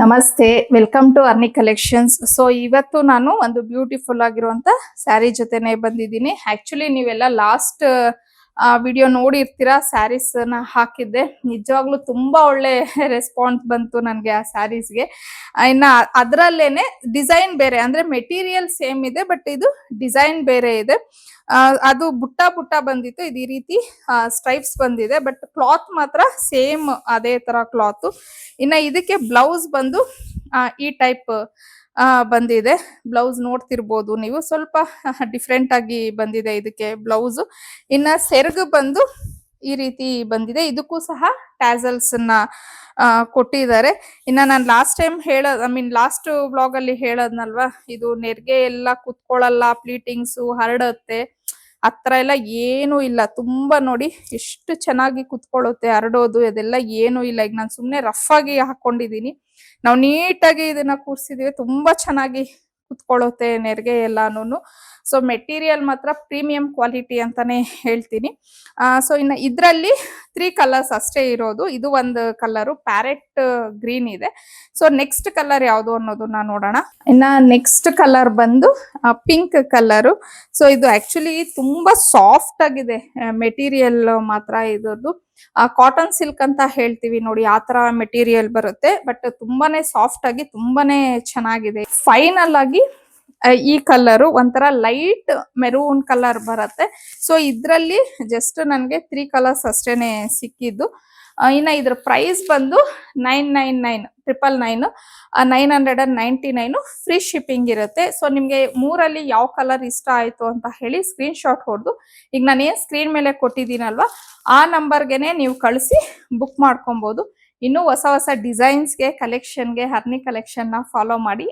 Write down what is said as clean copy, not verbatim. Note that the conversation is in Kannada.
ನಮಸ್ತೆ, ವೆಲ್ಕಮ್ ಟು ಅರ್ನಿ ಕಲೆಕ್ಷನ್ಸ್. ಸೊ ಇವತ್ತು ನಾನು ಒಂದು ಬ್ಯೂಟಿಫುಲ್ ಆಗಿರುವಂತ ಸ್ಯಾರಿ ಜೊತೆನೆ ಬಂದಿದ್ದೀನಿ. ಆಕ್ಚುಲಿ ನೀವೆಲ್ಲ ಲಾಸ್ಟ್ ವಿಡಿಯೋ ನೋಡಿರ್ತೀರಾ, ಸ್ಯಾರೀಸ್ ನ ಹಾಕಿದ್ದೆ. ನಿಜವಾಗ್ಲೂ ತುಂಬಾ ಒಳ್ಳೆ ರೆಸ್ಪಾನ್ಸ್ ಬಂತು ನನಗೆ ಆ ಸ್ಯಾರೀಸ್ಗೆ. ಇನ್ನ ಅದರಲ್ಲೇನೆ ಡಿಸೈನ್ ಬೇರೆ, ಅಂದ್ರೆ ಮೆಟೀರಿಯಲ್ ಸೇಮ್ ಇದೆ, ಬಟ್ ಇದು ಡಿಸೈನ್ ಬೇರೆ ಇದೆ. ಅದು ಬುಟ್ಟ ಬುಟ್ಟ ಬಂದಿತ್ತು, ಇದು ಈ ರೀತಿ ಸ್ಟ್ರೈಪ್ಸ್ ಬಂದಿದೆ, ಬಟ್ ಕ್ಲಾತ್ ಮಾತ್ರ ಸೇಮ್ ಅದೇ ತರ ಕ್ಲಾತ್. ಇನ್ನ ಇದಕ್ಕೆ ಬ್ಲೌಸ್ ಬಂದು ಈ ಟೈಪ್ ಬಂದಿದೆ. ಬ್ಲೌಸ್ ನೋಡ್ತಿರ್ಬೋದು ನೀವು, ಸ್ವಲ್ಪ ಡಿಫ್ರೆಂಟ್ ಆಗಿ ಬಂದಿದೆ ಇದಕ್ಕೆ ಬ್ಲೌಸ್. ಇನ್ನ ಸೆರಗು ಬಂದು ಈ ರೀತಿ ಬಂದಿದೆ, ಇದಕ್ಕೂ ಸಹ ಟ್ಯಾಸಲ್ಸ್ ನ ಕೊಟ್ಟಿದ್ದಾರೆ. ಇನ್ನ ನಾನು ಲಾಸ್ಟ್ ಟೈಮ್ ಲಾಸ್ಟ್ ವ್ಲಾಗ್ ಅಲ್ಲಿ ಹೇಳದ್ನಲ್ವಾ, ಇದು ನೆರಿಗೆ ಎಲ್ಲ ಕುತ್ಕೊಳ್ಳಲ್ಲ, ಪ್ಲೀಟಿಂಗ್ಸ್ ಹರಡುತ್ತೆ, ಹತ್ರ ಎಲ್ಲ ಏನು ಇಲ್ಲ. ತುಂಬಾ ನೋಡಿ ಎಷ್ಟು ಚೆನ್ನಾಗಿ ಕುತ್ಕೊಳ್ಳುತ್ತೆ, ಹರಡೋದು ಅದೆಲ್ಲ ಏನು ಇಲ್ಲ. ಈಗ ನಾನು ಸುಮ್ನೆ ರಫ್ ಆಗಿ ಹಾಕೊಂಡಿದೀನಿ, ನಾವು ನೀಟಾಗಿ ಇದನ್ನ ಕೂರ್ಸಿದೀವಿ, ತುಂಬಾ ಚೆನ್ನಾಗಿ ಕುತ್ಕೊಳ್ಳುತ್ತೆ ನೆರಿಗೆ ಎಲ್ಲಾನು. ಸೊ ಮೆಟೀರಿಯಲ್ ಮಾತ್ರ ಪ್ರೀಮಿಯಂ ಕ್ವಾಲಿಟಿ ಅಂತಾನೆ ಹೇಳ್ತೀನಿ. ಸೊ ಇನ್ನು ಇದ್ರಲ್ಲಿ 3 ಕಲರ್ಸ್ ಅಷ್ಟೇ ಇರೋದು. ಇದು ಒಂದು ಕಲರು ಪ್ಯಾರೆಟ್ ಗ್ರೀನ್ ಇದೆ. ಸೊ ನೆಕ್ಸ್ಟ್ ಕಲರ್ ಯಾವುದು ಅನ್ನೋದನ್ನ ನೋಡೋಣ. ಇನ್ನ ನೆಕ್ಸ್ಟ್ ಕಲರ್ ಬಂದು ಪಿಂಕ್ ಕಲರು. ಸೊ ಇದು ಆಕ್ಚುಲಿ ತುಂಬಾ ಸಾಫ್ಟ್ ಆಗಿದೆ ಮೆಟೀರಿಯಲ್ ಮಾತ್ರ. ಇದರದ್ದು ಕಾಟನ್ ಸಿಲ್ಕ್ ಅಂತ ಹೇಳ್ತೀವಿ ನೋಡಿ, ಆ ತರ ಮೆಟೀರಿಯಲ್ ಬರುತ್ತೆ, ಬಟ್ ತುಂಬಾನೇ ಸಾಫ್ಟ್ ಆಗಿ ತುಂಬಾನೇ ಚೆನ್ನಾಗಿದೆ. ಫೈನಲ್ ಆಗಿ ಈ ಕಲರು ಒಂಥರ ಲೈಟ್ ಮೆರೂನ್ ಕಲರ್ ಬರುತ್ತೆ. ಸೊ ಇದ್ರಲ್ಲಿ ಜಸ್ಟ್ ನನಗೆ 3 ಕಲರ್ಸ್ ಅಷ್ಟೇನೆ ಸಿಕ್ಕಿದ್ದು. ಇನ್ನ ಇದ್ರ ಪ್ರೈಸ್ ಬಂದು 999 999 ಫ್ರೀ ಶಿಪ್ಪಿಂಗ್ ಇರುತ್ತೆ. ಸೊ ನಿಮ್ಗೆ ಮೂರಲ್ಲಿ ಯಾವ ಕಲರ್ ಇಷ್ಟ ಆಯ್ತು ಅಂತ ಹೇಳಿ ಸ್ಕ್ರೀನ್ ಶಾಟ್ ಹೊಡೆದು, ಈಗ ನಾನೇನ್ ಸ್ಕ್ರೀನ್ ಮೇಲೆ ಕೊಟ್ಟಿದ್ದೀನಲ್ವಾ ಆ ನಂಬರ್ಗೆನೆ ನೀವು ಕಳಿಸಿ ಬುಕ್ ಮಾಡ್ಕೊಬಹುದು. ಇನ್ನು ಹೊಸ ಹೊಸ ಡಿಸೈನ್ಸ್ಗೆ, ಕಲೆಕ್ಷನ್ಗೆ ಹರ್ನಿ ಕಲೆಕ್ಷನ್ ನ ಫಾಲೋ ಮಾಡಿ.